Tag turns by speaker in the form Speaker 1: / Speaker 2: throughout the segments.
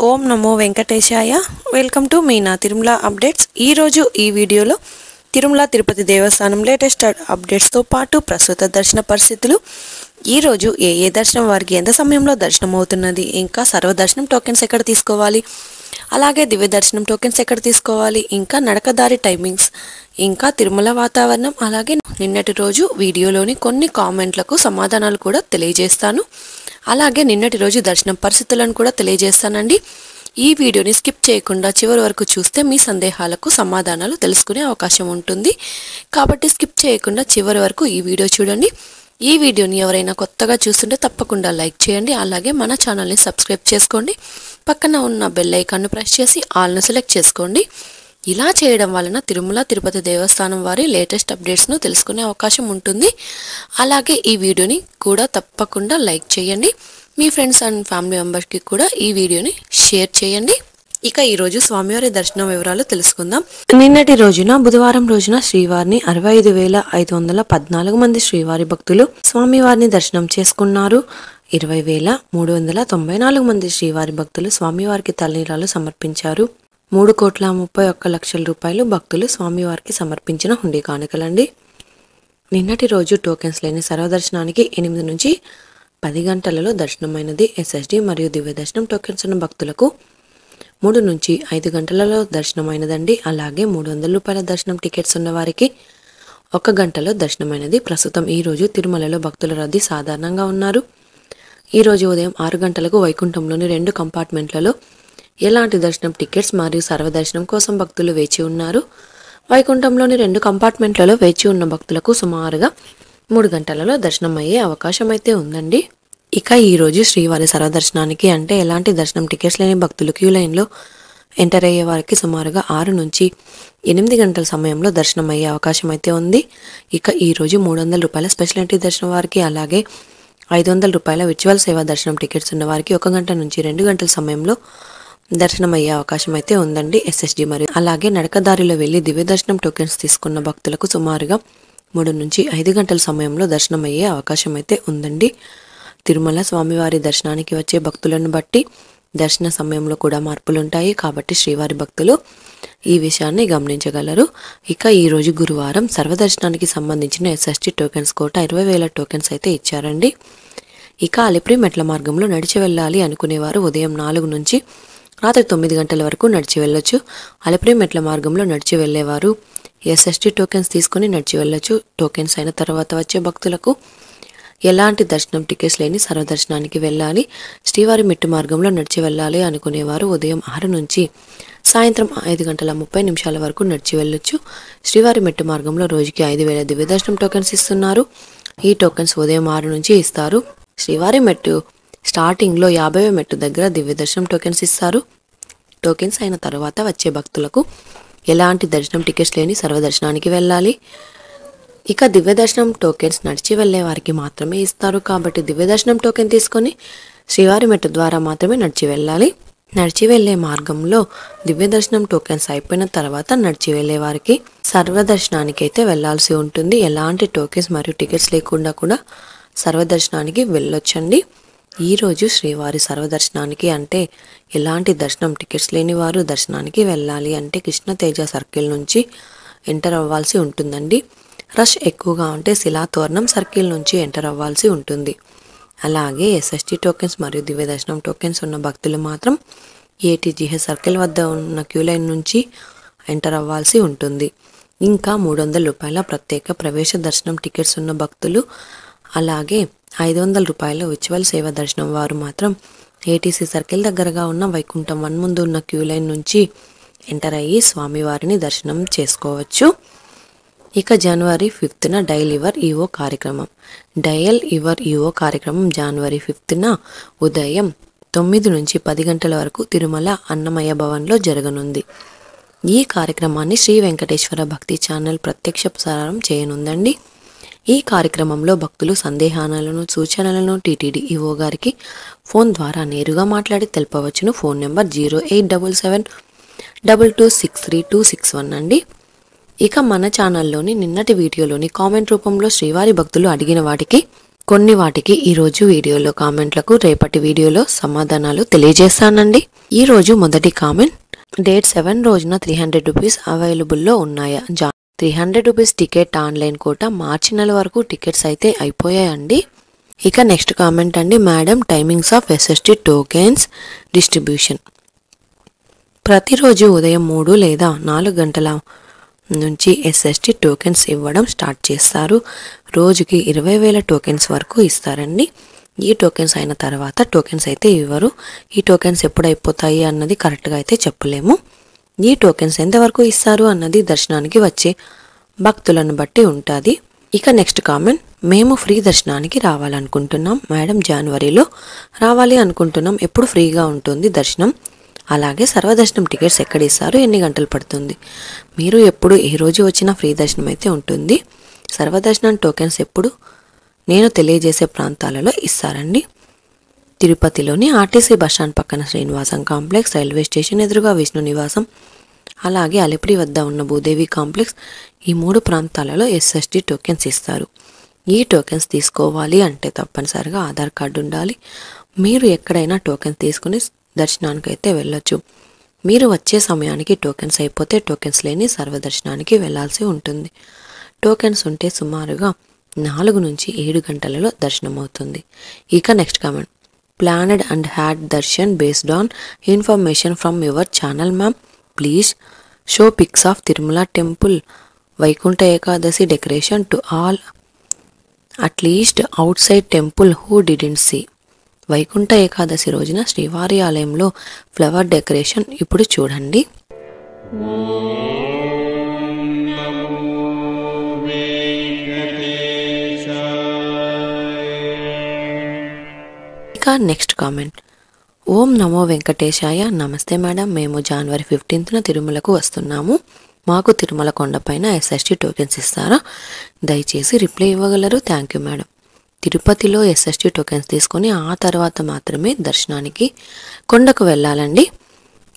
Speaker 1: Om Namo Venkatesaya. Welcome to Meena Tirumala updates. ఈరోజు ఈ వీడియోలో తిరుమల తిరుపతి దేవస్థానం లేటెస్ట్ అప్డేట్స్తో పాటు ప్రస్తుత దర్శన పరిస్థితులు, ఈరోజు ఏ దర్శనం వారికి ఎంత సమయంలో దర్శనం అవుతున్నది, ఇంకా సర్వదర్శనం టోకెన్స్ ఎక్కడ తీసుకోవాలి, అలాగే దివ్య దర్శనం టోకెన్స్ ఎక్కడ తీసుకోవాలి, ఇంకా నడకదారి టైమింగ్స్, ఇంకా తిరుమల వాతావరణం, అలాగే నిన్నటి రోజు వీడియోలోని కొన్ని కామెంట్లకు సమాధానాలు కూడా తెలియజేస్తాను. అలాగే నిన్నటి రోజు దర్శనం పరిస్థితులను కూడా తెలియజేస్తానండి. ఈ వీడియోని స్కిప్ చేయకుండా చివరి వరకు చూస్తే మీ సందేహాలకు సమాధానాలు తెలుసుకునే అవకాశం ఉంటుంది. కాబట్టి స్కిప్ చేయకుండా చివరి వరకు ఈ వీడియో చూడండి. ఈ వీడియోని ఎవరైనా కొత్తగా చూస్తుంటే తప్పకుండా లైక్ చేయండి. అలాగే మన ఛానల్ని సబ్స్క్రైబ్ చేసుకోండి. పక్కన ఉన్న బెల్ ఐకాన్ను ప్రెస్ చేసి ఆల్ను సెలెక్ట్ చేసుకోండి. ఇలా చేయడం వలన తిరుమల తిరుపతి దేవస్థానం వారి లేటెస్ట్ అప్డేట్స్ను తెలుసుకునే అవకాశం ఉంటుంది. అలాగే ఈ వీడియోని కూడా తప్పకుండా లైక్ చేయండి. మీ ఫ్రెండ్స్ అండ్ ఫ్యామిలీ మెంబర్స్కి కూడా ఈ వీడియోని షేర్ చేయండి. ఇక ఈరోజు స్వామివారి దర్శనం వివరాలు తెలుసుకుందాం. నిన్నటి రోజున బుధవారం రోజున శ్రీవారిని 65,514 మంది శ్రీవారి భక్తులు స్వామివారిని దర్శనం చేసుకున్నారు. 20,394 మంది శ్రీవారి భక్తులు స్వామివారికి తలనీలాలు సమర్పించారు. 3,31,00,000 రూపాయలు భక్తులు స్వామివారికి సమర్పించిన హుండీ కానుకలండి. నిన్నటి రోజు టోకెన్స్ లేని సర్వదర్శనానికి 8 నుంచి 10 గంటలలో దర్శనమైనది. ఎస్ఎస్డి మరియు దివ్య దర్శనం టోకెన్స్ ఉన్న భక్తులకు 3 నుంచి 5 గంటలలో దర్శనమైనదండి. అలాగే 300 రూపాయల దర్శనం టికెట్స్ ఉన్న వారికి 1 గంటలో దర్శనమైనది. ప్రస్తుతం ఈరోజు తిరుమలలో భక్తుల రద్దీ సాధారణంగా ఉన్నారు. ఈరోజు ఉదయం 6 గంటలకు వైకుంఠంలోని 2 కంపార్ట్మెంట్లలో ఎలాంటి దర్శనం టికెట్స్ మరియు సర్వదర్శనం కోసం భక్తులు వేచి ఉన్నారు. వైకుంఠంలోని 2 కంపార్ట్మెంట్లలో వేచి ఉన్న భక్తులకు సుమారుగా 3 గంటలలో దర్శనం అయ్యే అవకాశం అయితే ఉందండి. ఇక ఈరోజు శ్రీవారి సర్వదర్శనానికి అంటే ఎలాంటి దర్శనం టికెట్స్ లేని భక్తులు క్యూ లైన్లో ఎంటర్ అయ్యే వారికి సుమారుగా 6 నుంచి 8 గంటల సమయంలో దర్శనం అయ్యే అవకాశం అయితే ఉంది. ఇక ఈరోజు 300 రూపాయల స్పెషల్ ఎంట్రీ దర్శనం వారికి, అలాగే 500 రూపాయల విర్చువల్ సేవా దర్శనం టికెట్స్ ఉన్న వారికి 1 గంట నుంచి 2 గంటల సమయంలో దర్శనం అయ్యే అవకాశం అయితే ఉందండి. ఎస్ఎస్డి మరియు అలాగే నడకదారిలో వెళ్లి దివ్య దర్శనం టోకెన్స్ తీసుకున్న భక్తులకు సుమారుగా 3 నుంచి 5 గంటల సమయంలో దర్శనం అయ్యే అవకాశం అయితే ఉందండి. తిరుమల స్వామివారి దర్శనానికి వచ్చే భక్తులను బట్టి దర్శన సమయంలో కూడా మార్పులుంటాయి. కాబట్టి శ్రీవారి భక్తులు ఈ విషయాన్ని గమనించగలరు. ఇక ఈరోజు గురువారం సర్వదర్శనానికి సంబంధించిన ఎస్ఎస్డి టోకెన్స్ కోట 20,000 టోకెన్స్ అయితే ఇచ్చారండి. ఇక అలిపిరి మెట్ల మార్గంలో నడిచి వెళ్ళాలి అనుకునేవారు ఉదయం 4 నుంచి రాత్రి 9 గంటల వరకు నడిచి వెళ్ళొచ్చు. అలిపిరి మెట్ల మార్గంలో నడిచి వెళ్ళేవారు ఎస్ఎస్డి టోకెన్స్ తీసుకుని నడిచి వెళ్ళొచ్చు. టోకెన్స్ అయిన తర్వాత వచ్చే భక్తులకు ఎలాంటి దర్శనం టికెట్స్ లేని సర్వదర్శనానికి వెళ్ళాలి. శ్రీవారి మెట్టు మార్గంలో నడిచి వెళ్ళాలి అనుకునేవారు ఉదయం 6 నుంచి సాయంత్రం 5:30 వరకు నడిచి వెళ్ళొచ్చు. శ్రీవారి మెట్టు మార్గంలో రోజుకి 5,000 దివ్య దర్శనం టోకెన్స్ ఇస్తున్నారు. ఈ టోకెన్స్ ఉదయం 6 నుంచి ఇస్తారు. శ్రీవారి మెట్టు స్టార్టింగ్లో 50వ మెట్టు దగ్గర దివ్య దర్శనం టోకెన్స్ ఇస్తారు. టోకెన్స్ అయిన తర్వాత వచ్చే భక్తులకు ఎలాంటి దర్శనం టికెట్స్ లేని సర్వదర్శనానికి వెళ్ళాలి. ఇక దివ్య దర్శనం టోకెన్స్ నడిచి వెళ్లే వారికి మాత్రమే ఇస్తారు. కాబట్టి దివ్య దర్శనం టోకెన్ తీసుకొని శ్రీవారి మెట్టు ద్వారా మాత్రమే నడిచి వెళ్ళాలి. నడిచి వెళ్లే మార్గంలో దివ్య దర్శనం టోకెన్స్ అయిపోయిన తర్వాత నడిచి వెళ్లే వారికి సర్వదర్శనానికి అయితే వెళ్లాల్సి ఉంటుంది. ఎలాంటి టోకెన్స్ మరియు టికెట్స్ లేకుండా కూడా సర్వదర్శనానికి వెళ్ళొచ్చండి. ఈరోజు శ్రీవారి సర్వదర్శనానికి అంటే ఎలాంటి దర్శనం టికెట్స్ లేని వారు దర్శనానికి వెళ్ళాలి అంటే కృష్ణతేజ సర్కిల్ నుంచి ఎంటర్ అవ్వాల్సి ఉంటుందండి. రష్ ఎక్కువగా ఉంటే శిలాతోరణం సర్కిల్ నుంచి ఎంటర్ అవ్వాల్సి ఉంటుంది. అలాగే ఎస్ఎస్టీ టోకెన్స్ మరియు దివ్య దర్శనం టోకెన్స్ ఉన్న భక్తులు మాత్రం ఏటీజీహెచ్ సర్కిల్ వద్ద ఉన్న క్యూ లైన్ నుంచి ఎంటర్ అవ్వాల్సి ఉంటుంది. ఇంకా 300 రూపాయల ప్రత్యేక ప్రవేశ దర్శనం టికెట్స్ ఉన్న భక్తులు, అలాగే 500 రూపాయల విర్చువల్ సేవ దర్శనం వారు మాత్రం ఏటీసీ సర్కిల్ దగ్గరగా ఉన్న వైకుంఠం 1 ముందు ఉన్న క్యూ లైన్ నుంచి ఎంటర్ అయ్యి స్వామివారిని దర్శనం చేసుకోవచ్చు. ఇక జనవరి 5న డయల్ యువర్ ఈఓ కార్యక్రమం. డయల్ యువర్ ఈఓ కార్యక్రమం జనవరి 5న ఉదయం 9 నుంచి 10 గంటల వరకు తిరుమల అన్నమయ్య భవన్లో జరగనుంది. ఈ కార్యక్రమాన్ని శ్రీ వెంకటేశ్వర భక్తి ఛానల్ ప్రత్యక్ష ప్రసారం చేయనుందండి. ఈ కార్యక్రమంలో భక్తులు సందేహాలను, సూచనలను టీటీడీ ఈఓ గారికి ఫోన్ ద్వారా నేరుగా మాట్లాడి తెలుపవచ్చును. ఫోన్ నెంబర్ 0877226361 అండి. ఇక మన ఛానల్లోని నిన్నటి వీడియోలోని కామెంట్ రూపంలో శ్రీవారి భక్తులు అడిగిన వాటికి కొన్ని వాటికి ఈరోజు వీడియోలో కామెంట్లకు రేపటి వీడియోలో సమాధానాలు తెలియజేస్తానండి. ఈరోజు మొదటి కామెంట్, డేట్ 7 రోజున 300 రూపీస్ అవైలబుల్లో ఉన్నాయా? 300 రూపీస్ టికెట్ ఆన్లైన్ కోట మార్చి నెల వరకు టికెట్స్ అయితే అయిపోయాయండి. ఇక నెక్స్ట్ కామెంట్ అండి, madam timings of SST tokens distribution. ప్రతిరోజు ఉదయం 3 లేదా 4 గంటల నుంచి ఎస్ఎస్టీ టోకెన్స్ ఇవ్వడం స్టార్ట్ చేస్తారు. రోజుకి 20,000 టోకెన్స్ వరకు ఇస్తారండి. ఈ టోకెన్స్ అయిన తర్వాత టోకెన్స్ అయితే ఇవ్వరు. ఈ టోకెన్స్ ఎప్పుడు అయిపోతాయి అన్నది కరెక్ట్గా అయితే చెప్పలేము. ఈ టోకెన్స్ ఎంతవరకు ఇస్తారు అన్నది దర్శనానికి వచ్చే భక్తులను బట్టి ఉంటుంది. ఇక నెక్స్ట్ కామెంట్, మేము ఫ్రీ దర్శనానికి రావాలనుకుంటున్నాం మేడం. జనవరిలో రావాలి అనుకుంటున్నాం. ఎప్పుడు ఫ్రీగా ఉంటుంది దర్శనం? అలాగే సర్వదర్శనం టికెట్స్ ఎక్కడ ఇస్తారు? ఎన్ని గంటలు పడుతుంది? మీరు ఎప్పుడు ఏ రోజు వచ్చినా ఫ్రీ దర్శనం అయితే ఉంటుంది. సర్వదర్శనం టోకెన్స్ ఎప్పుడు నేను తెలియజేసే ప్రాంతాలలో ఇస్తారండి. తిరుపతిలోని ఆర్టీసీ బస్టాండ్ పక్కన శ్రీనివాసం కాంప్లెక్స్, రైల్వే స్టేషన్ ఎదురుగా విష్ణు నివాసం, అలాగే అలిపిరి వద్ద ఉన్న భూదేవి కాంప్లెక్స్, ఈ 3 ప్రాంతాలలో ఎస్ఎస్టీ టోకెన్స్ ఇస్తారు. ఈ టోకెన్స్ తీసుకోవాలి అంటే తప్పనిసరిగా ఆధార్ కార్డు ఉండాలి. మీరు ఎక్కడైనా టోకెన్స్ తీసుకుని దర్శనానికి అయితే వెళ్ళొచ్చు. మీరు వచ్చే సమయానికి టోకెన్స్ అయిపోతే టోకెన్స్ లేని సర్వదర్శనానికి వెళ్లాల్సి ఉంటుంది. టోకెన్స్ ఉంటే సుమారుగా 4 నుంచి 7 గంటలలో దర్శనం అవుతుంది. ఇక next comment, planned and had darshan based on information from your channel ma'am. Please show pics of Tirumala temple Vaikuntha Ekadashi decoration to all at least outside temple who didn't see. Vaikuntha Ekadashi రోజున శ్రీవారి ఆలయంలో ఫ్లవర్ డెకరేషన్ ఇప్పుడు చూడండి. ఇక నెక్స్ట్ కామెంట్, ఓం నమో వెంకటేశాయ. నమస్తే madam, మేము జనవరి 15న తిరుమలకు వస్తున్నాము. మాకు తిరుమల కొండపైన ఎస్ఎస్టీ టోకెన్స్ ఇస్తారా? దయచేసి రిప్లై ఇవ్వగలరు. Thank you madam. తిరుపతిలో ఎస్ఎస్టీ టోకెన్స్ తీసుకొని ఆ తర్వాత మాత్రమే దర్శనానికి కొండకు వెళ్ళాలండి.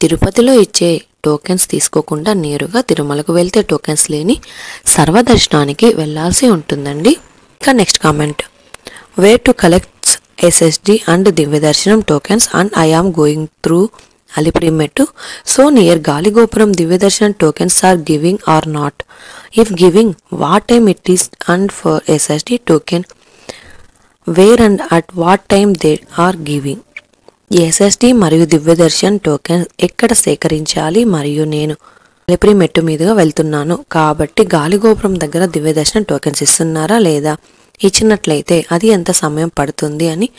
Speaker 1: తిరుపతిలో ఇచ్చే టోకెన్స్ తీసుకోకుండా నేరుగా తిరుమలకు వెళ్తే టోకెన్స్ లేని సర్వదర్శనానికి వెళ్ళాల్సి ఉంటుందండి. ఇక next comment, where to collect SSD and Divya Darshanam tokens and I am going through Alipiri Mettu. So near Galigopuram Divya Darshanam tokens are giving or not? If giving, what time it is? And for SSD token where and at what time they are giving? SSD మరియు Divya Darshan tokens ఎక్కడ సేకరించాలి? మరియు నేను అలిపిరి మెట్టు మీదుగా వెళ్తున్నాను కాబట్టి గాలిగోపురం దగ్గర దివ్య దర్శనం టోకెన్స్ ఇస్తున్నారా లేదా? ఇచ్చినట్లయితే అది ఎంత సమయం పడుతుంది అని,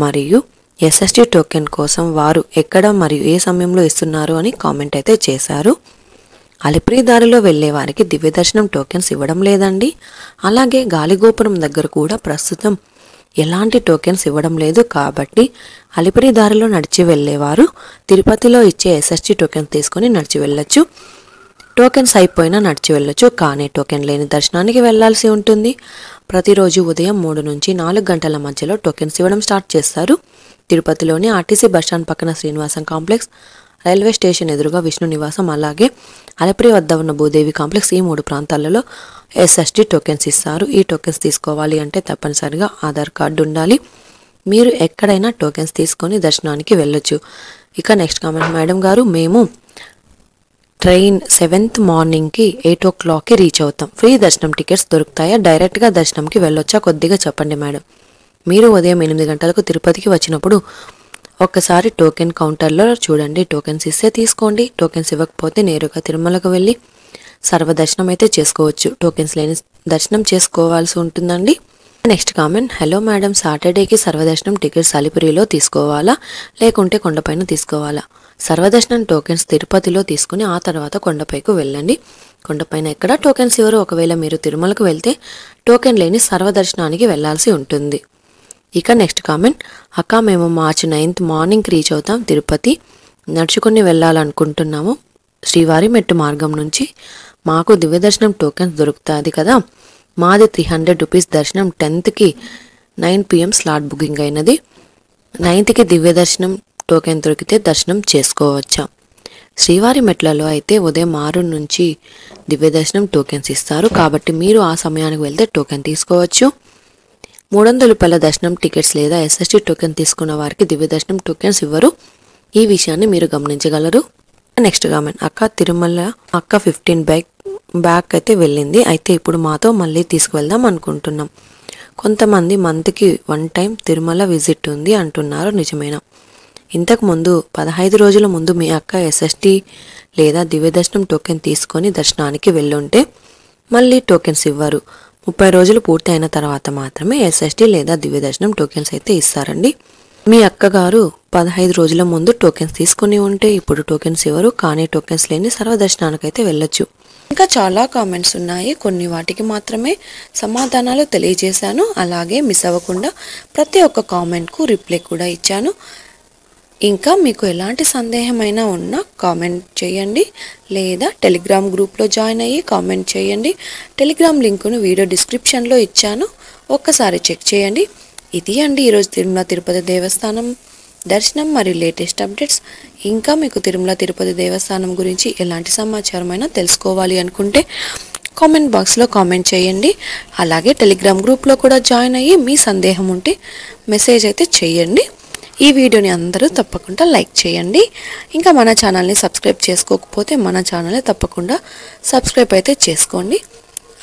Speaker 1: మరియు ఎస్ఎస్డి టోకెన్ కోసం వారు ఎక్కడ మరియు ఏ సమయంలో ఇస్తున్నారు అని కామెంట్ అయితే చేశారు. అలిపిరి దారిలో వెళ్లే వారికి దివ్య దర్శనం టోకెన్స్ ఇవ్వడం లేదండి. అలాగే గాలిగోపురం దగ్గర కూడా ప్రస్తుతం ఎలాంటి టోకెన్స్ ఇవ్వడం లేదు. కాబట్టి అలిపిరి దారిలో నడిచి వెళ్ళేవారు తిరుపతిలో ఇచ్చే ఎస్ఎస్టీ టోకెన్స్ తీసుకొని నడిచి వెళ్ళొచ్చు. టోకెన్స్ అయిపోయినా నడిచి వెళ్ళొచ్చు, కానీ టోకెన్ లేని దర్శనానికి వెళ్లాల్సి ఉంటుంది. ప్రతిరోజు ఉదయం 3 నుంచి 4 గంటల మధ్యలో టోకెన్స్ ఇవ్వడం స్టార్ట్ చేస్తారు. తిరుపతిలోని ఆర్టీసీ బస్టాండ్ పక్కన శ్రీనివాసం కాంప్లెక్స్, రైల్వే స్టేషన్ ఎదురుగా విష్ణు నివాసం, అలాగే అలిపిరి వద్ద ఉన్న భూదేవి కాంప్లెక్స్, ఈ 3 ప్రాంతాలలో ఎస్ఎస్టీ టోకెన్స్ ఇస్తారు. ఈ టోకెన్స్ తీసుకోవాలి అంటే తప్పనిసరిగా ఆధార్ కార్డు ఉండాలి. మీరు ఎక్కడైనా టోకెన్స్ తీసుకొని దర్శనానికి వెళ్ళొచ్చు. ఇక నెక్స్ట్ కామెంట్, మేడం గారు మేము ట్రైన్ 7th మార్నింగ్కి 8 o'clockకి రీచ్ అవుతాం. ఫ్రీ దర్శనం టికెట్స్ దొరుకుతాయా? డైరెక్ట్గా దర్శనంకి వెళ్ళొచ్చా? కొద్దిగా చెప్పండి మేడం. మీరు ఉదయం 8 గంటలకు తిరుపతికి వచ్చినప్పుడు ఒక్కసారి టోకెన్ కౌంటర్లో చూడండి. టోకెన్స్ ఇస్తే తీసుకోండి. టోకెన్స్ ఇవ్వకపోతే నేరుగా తిరుమలకు వెళ్ళి సర్వదర్శనం అయితే చేసుకోవచ్చు. టోకెన్స్ లేని దర్శనం చేసుకోవాల్సి ఉంటుందండి. నెక్స్ట్ కామెంట్, హలో మేడం, సాటర్డేకి సర్వదర్శనం టికెట్స్ అలిపిరిలో తీసుకోవాలా లేకుంటే కొండపైన తీసుకోవాలా? సర్వదర్శనం టోకెన్స్ తిరుపతిలో తీసుకుని ఆ తర్వాత కొండపైకి వెళ్ళండి. కొండపైన ఎక్కడ టోకెన్స్ ఇవ్వరు. ఒకవేళ మీరు తిరుమలకు వెళ్తే టోకెన్ లేని సర్వదర్శనానికి వెళ్లాల్సి ఉంటుంది. ఇక నెక్స్ట్ కామెంట్, అక్క మేము మార్చి 9th మార్నింగ్కి రీచ్ అవుతాం. తిరుపతి నడుచుకుని వెళ్ళాలనుకుంటున్నాము. శ్రీవారి మెట్టు మార్గం నుంచి మాకు దివ్య దర్శనం టోకెన్స్ దొరుకుతుంది కదా? మాది 300 రూపీస్ దర్శనం. 10th 9 PM స్లాట్ బుకింగ్ అయినది. 9th దివ్య దర్శనం టోకెన్ దొరికితే దర్శనం చేసుకోవచ్చా? శ్రీవారి మెట్లలో అయితే ఉదయం 6 నుంచి దివ్య దర్శనం టోకెన్స్ ఇస్తారు. కాబట్టి మీరు ఆ సమయానికి వెళ్తే టోకెన్ తీసుకోవచ్చు. రూపాయల దర్శనం టికెట్స్ లేదా ఎస్ఎస్టీ టోకెన్ తీసుకున్న వారికి దివ్య దర్శనం టోకెన్స్ ఇవ్వరు. ఈ విషయాన్ని మీరు గమనించగలరు. నెక్స్ట్ కామెంట్, అక్క తిరుమల అక్క 15 బ్యాక్ అయితే వెళ్ళింది. అయితే ఇప్పుడు మాతో మళ్ళీ తీసుకువెళ్దాం అనుకుంటున్నాం. కొంతమంది మంత్కి 1 టైం తిరుమల విజిట్ ఉంది అంటున్నారు, నిజమేనా? ఇంతకు ముందు 15 రోజుల ముందు మీ అక్క ఎస్ఎస్టీ లేదా దివ్య దర్శనం టోకెన్ తీసుకొని దర్శనానికి వెళ్ళుంటే మళ్ళీ టోకెన్స్ ఇవ్వరు. 30 రోజులు పూర్తి అయిన తర్వాత మాత్రమే ఎస్ఎస్టీ లేదా దివ్య దర్శనం టోకెన్స్ అయితే ఇస్తారండి. మీ అక్కగారు 15 రోజుల ముందు టోకెన్స్ తీసుకుని ఉంటే ఇప్పుడు టోకెన్స్ ఇవ్వరు, కానీ టోకెన్స్ లేని సర్వదర్శనానికి అయితే వెళ్ళొచ్చు. ఇంకా చాలా కామెంట్స్ ఉన్నాయి, కొన్ని వాటికి మాత్రమే సమాధానాలు తెలియజేశాను. అలాగే మిస్ అవ్వకుండా ప్రతి ఒక్క కామెంట్కు రిప్లై కూడా ఇచ్చాను. ఇంకా మీకు ఎలాంటి సందేహమైనా ఉన్నా కామెంట్ చేయండి, లేదా టెలిగ్రామ్ గ్రూప్లో జాయిన్ అయ్యి కామెంట్ చేయండి. టెలిగ్రామ్ లింకును వీడియో డిస్క్రిప్షన్లో ఇచ్చాను, ఒక్కసారి చెక్ చేయండి. ఇది అండి ఈరోజు తిరుమల తిరుపతి దేవస్థానం దర్శనం మరియు లేటెస్ట్ అప్డేట్స్. ఇంకా మీకు తిరుమల తిరుపతి దేవస్థానం గురించి ఎలాంటి సమాచారమైనా తెలుసుకోవాలి అనుకుంటే కామెంట్ బాక్స్లో కామెంట్ చేయండి. అలాగే టెలిగ్రామ్ గ్రూప్లో కూడా జాయిన్ అయ్యి మీ సందేహం ఉంటే మెసేజ్ అయితే చేయండి. ఈ వీడియోని అందరూ తప్పకుండా లైక్ చేయండి. ఇంకా మన ఛానల్ని సబ్స్క్రైబ్ చేసుకోకపోతే మన ఛానల్ని తప్పకుండా సబ్స్క్రైబ్ అయితే చేసుకోండి.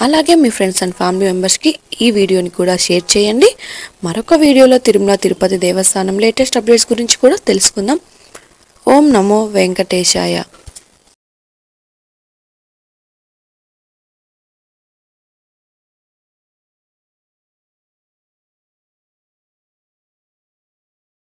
Speaker 1: అలాగే మీ ఫ్రెండ్స్ అండ్ ఫ్యామిలీ మెంబర్స్కి ఈ వీడియోని కూడా షేర్ చేయండి. మరొక వీడియోలో తిరుమల తిరుపతి దేవస్థానం లేటెస్ట్ అప్డేట్స్ గురించి కూడా తెలుసుకుందాం. ఓం నమో వెంకటేశాయ.